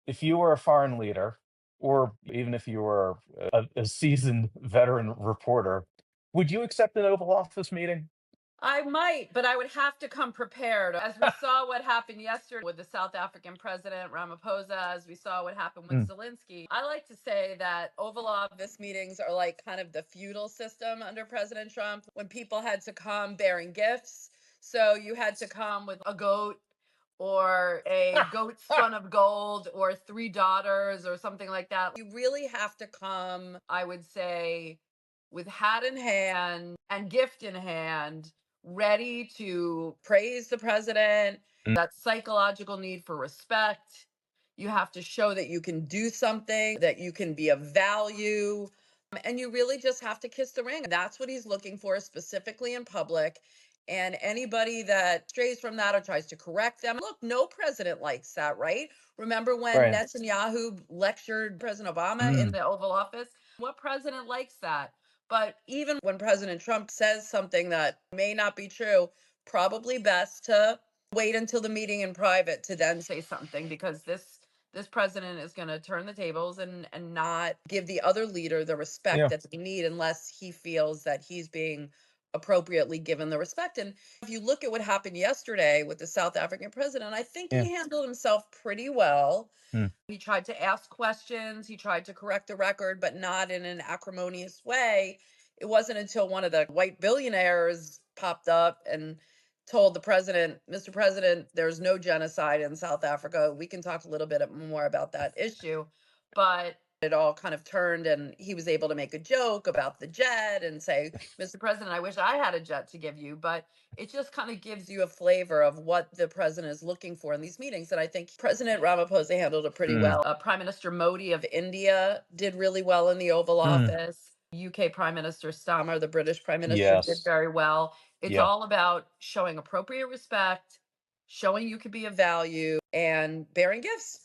if you were a foreign leader, or even if you were a seasoned veteran reporter, would you accept an Oval Office meeting? I might, but I would have to come prepared. As we saw what happened yesterday with the South African president, Ramaphosa, as we saw what happened with Mm, Zelensky, I like to say that Oval Office meetings are like kind of the feudal system under President Trump when people had to come bearing gifts. So you had to come with a goat or a goat spun of gold or three daughters or something like that. You really have to come, I would say, with hat in hand and gift in hand, ready to praise the president, mm, that psychological need for respect. You have to show that you can do something, that you can be of value. And you really just have to kiss the ring. That's what he's looking for, specifically in public. And anybody that strays from that or tries to correct them, look, no president likes that, right? Remember when right. Netanyahu lectured President Obama in Mm, the Oval Office? What president likes that? But even when President Trump says something that may not be true, probably best to wait until the meeting in private to then say something because this president is going to turn the tables and not give the other leader the respect yeah. that they need unless he feels that he's being appropriately given the respect. And if you look at what happened yesterday with the South African president, I think Yeah. he handled himself pretty well. Mm, He tried to ask questions, he tried to correct the record, but not in an acrimonious way. It wasn't until one of the white billionaires popped up and told the president, Mr. President, there's no genocide in South Africa. We can talk a little bit more about that issue. But it all kind of turned, and he was able to make a joke about the jet and say, Mr. President, I wish I had a jet to give you. But it just kind of gives you a flavor of what the president is looking for in these meetings. And I think President Ramaphosa handled it pretty mm, well. Prime Minister Modi of India did really well in the Oval mm. Office. UK Prime Minister Starmer, the British Prime Minister, did Yes. very well. It's Yeah. all about showing appropriate respect, showing you could be of value, and bearing gifts.